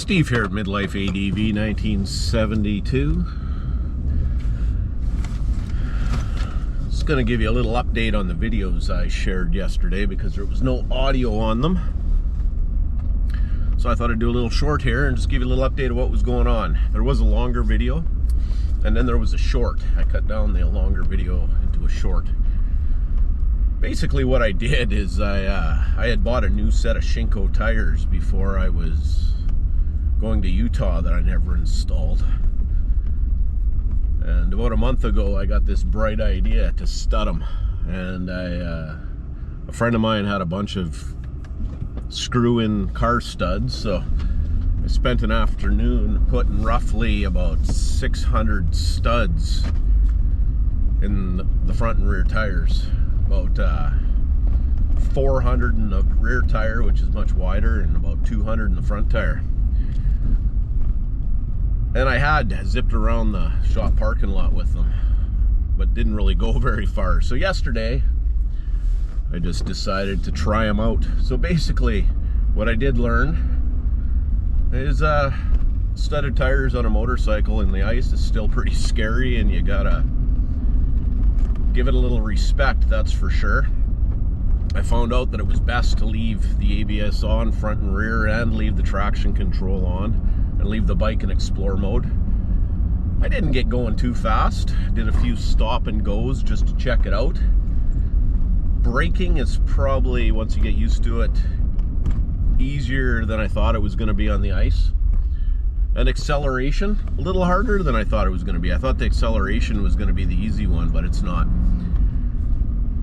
Steve here at MidLifeADV1972. Just going to give you a little update on the videos I shared yesterday because there was no audio on them. So I thought I'd do a little short here and just give you a little update of what was going on. There was a longer video and then there was a short. I cut down the longer video into a short. Basically what I did is I had bought a new set of Shinko tires before I was going to Utah that I never installed. And about a month ago I got this bright idea to stud them. And a friend of mine had a bunch of screw-in car studs, so I spent an afternoon putting roughly about 600 studs in the front and rear tires. About 400 in the rear tire, which is much wider, and about 200 in the front tire. And I had zipped around the shop parking lot with them, but didn't really go very far. So yesterday, I just decided to try them out. So basically, what I did learn is studded tires on a motorcycle in the ice is still pretty scary, and you gotta give it a little respect, that's for sure. I found out that it was best to leave the ABS on front and rear and leave the traction control on and leave the bike in explore mode. I didn't get going too fast. Did a few stop and goes just to check it out. Braking is probably, once you get used to it, easier than I thought it was going to be on the ice. And acceleration, a little harder than I thought it was going to be. I thought the acceleration was going to be the easy one, but it's not.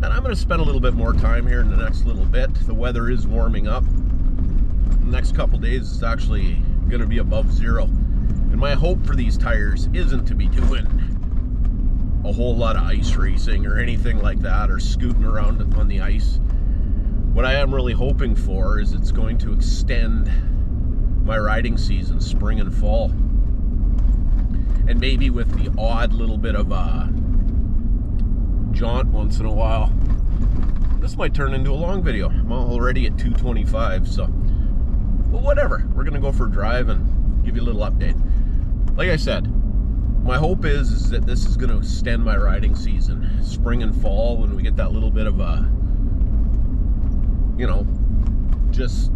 And I'm going to spend a little bit more time here in the next little bit. The weather is warming up. The next couple days it's actually going to be above zero. And my hope for these tires isn't to be doing a whole lot of ice racing or anything like that, or scooting around on the ice. What I am really hoping for is it's going to extend my riding season, spring and fall, and maybe with the odd little bit of a jaunt once in a while. This might turn into a long video. I'm already at 2:25, so well, whatever. We're gonna go for a drive and give you a little update. Like I said, my hope is that this is gonna extend my riding season, spring and fall, when we get that little bit of a, you know, just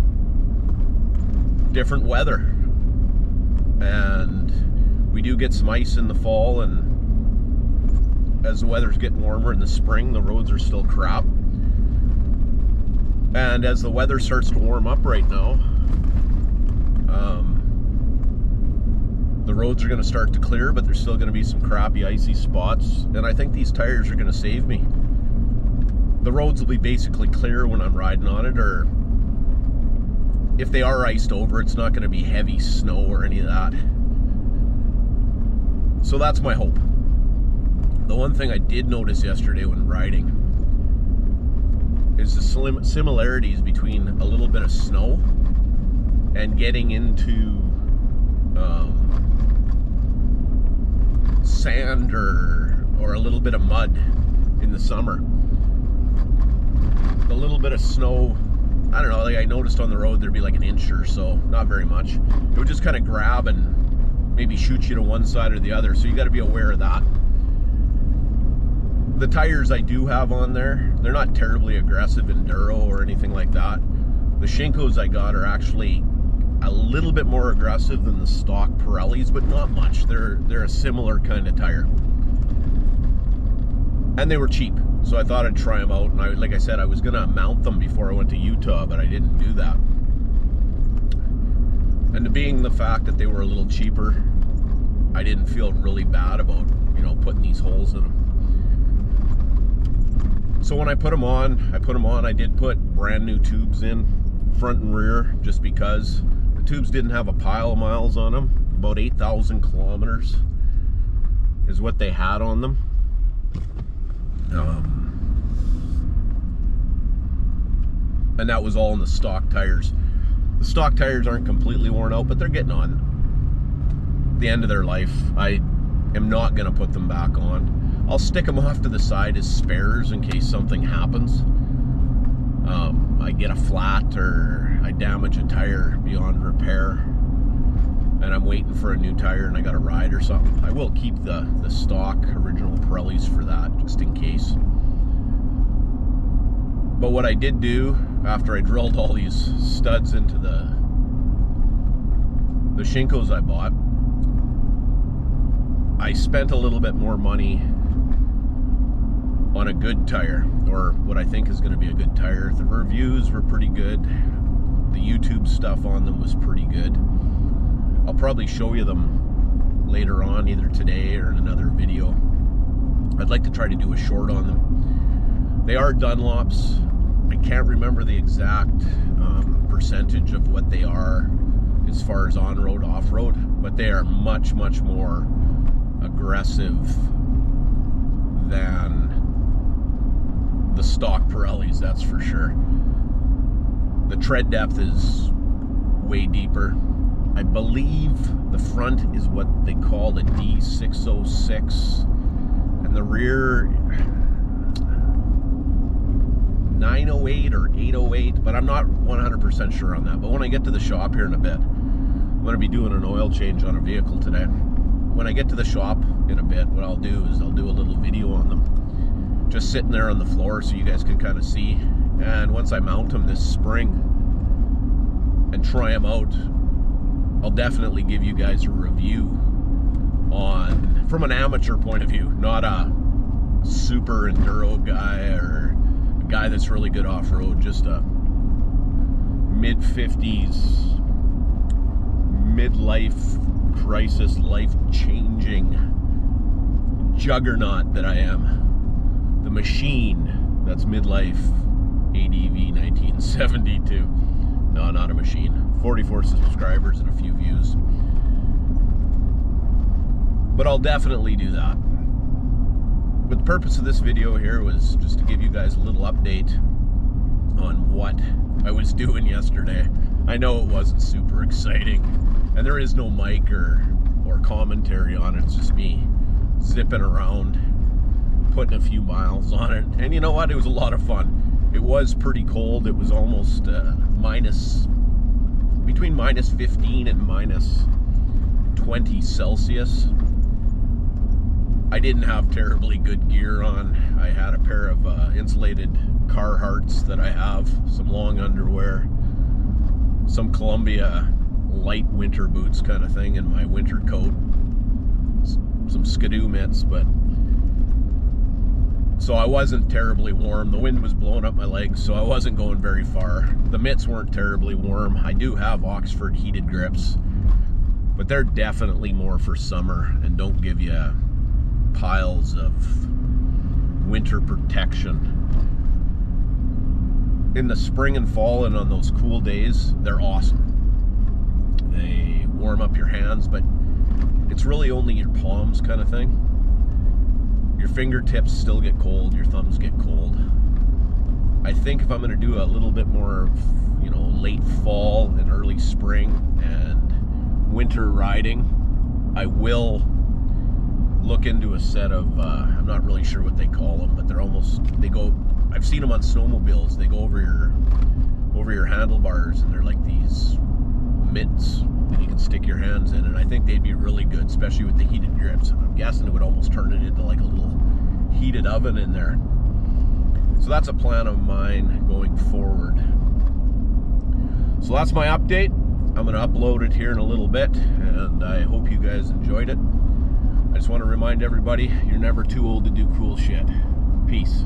different weather. And we do get some ice in the fall, and as the weather's getting warmer in the spring, the roads are still crap. And as the weather starts to warm up right now, the roads are going to start to clear, but there's still going to be some crappy icy spots, and I think these tires are going to save me. The roads will be basically clear when I'm riding on it, or if they are iced over, it's not going to be heavy snow or any of that. So that's my hope. The one thing I did notice yesterday when riding is the similarities between a little bit of snow and getting into sand or a little bit of mud in the summer. The little bit of snow, I don't know, like I noticed on the road there'd be like an inch or so, not very much. It would just kind of grab and maybe shoot you to one side or the other, so you got to be aware of that. The tires I do have on there, they're not terribly aggressive enduro or anything like that. The Shinkos I got are actually a little bit more aggressive than the stock Pirellis, but not much. They're a similar kind of tire. And they were cheap, so I thought I'd try them out. And like I said, I was gonna mount them before I went to Utah, but I didn't do that. And being the fact that they were a little cheaper, I didn't feel really bad about, you know, putting these holes in them. So when I put them on, I did put brand new tubes in, front and rear, just because. The tubes didn't have a pile of miles on them. About 8,000 kilometers is what they had on them. And that was all in the stock tires. The stock tires aren't completely worn out, but they're getting on the end of their life. I am not going to put them back on. I'll stick them off to the side as spares in case something happens. I get a flat or I damage a tire beyond repair. and I'm waiting for a new tire and I got a ride or something, I will keep the stock original Pirellis for that, just in case. But what I did do after I drilled all these studs into the Shinkos I bought, I spent a little bit more money on a good tire, or what I think is going to be a good tire. The reviews were pretty good. The YouTube stuff on them was pretty good. I'll probably show you them later on, either today or in another video. I'd like to try to do a short on them. They are Dunlops. I can't remember the exact percentage of what they are as far as on-road, off-road, but they are much, much more aggressive than the stock Pirellis, that's for sure. The tread depth is way deeper. I believe the front is what they call a D606, and the rear 908 or 808, but I'm not 100% sure on that. But when I get to the shop here in a bit, I'm going to be doing an oil change on a vehicle today. When I get to the shop in a bit, what I'll do is I'll do a little video on them, just sitting there on the floor so you guys can kind of see. And once I mount them this spring and try them out, I'll definitely give you guys a review on, from an amateur point of view, not a super enduro guy or a guy that's really good off-road, just a mid-50s midlife crisis, life-changing juggernaut that I am. The machine that's MidLifeADV1972. No, not a machine. 44 subscribers and a few views. But I'll definitely do that. But the purpose of this video here was just to give you guys a little update on what I was doing yesterday. I know it wasn't super exciting, and there is no mic or commentary on it. It's just me zipping around, putting a few miles on it. And you know what? It was a lot of fun. It was pretty cold. It was almost between minus 15 and minus 20 Celsius. I didn't have terribly good gear on. I had a pair of insulated Carhartts that I have, some long underwear, some Columbia light winter boots kind of thing, and my winter coat, some Skidoo mitts, but so I wasn't terribly warm. The wind was blowing up my legs, so I wasn't going very far. The mitts weren't terribly warm. I do have Oxford heated grips, but they're definitely more for summer and don't give you piles of winter protection. In the spring and fall and on those cool days, they're awesome. They warm up your hands, but it's really only your palms kind of thing. Your fingertips still get cold, your thumbs get cold. I think if I'm going to do a little bit more, you know, late fall and early spring and winter riding, I will look into a set of, I'm not really sure what they call them, but I've seen them on snowmobiles. They go over your handlebars, and they're like these mitts that you can stick your hands in, and I think they'd be really good, especially with the heated grips. I'm guessing it would almost turn it into like a little heated oven in there. So that's a plan of mine going forward. So that's my update. I'm going to upload it here in a little bit, and I hope you guys enjoyed it. I just want to remind everybody, you're never too old to do cool shit. Peace.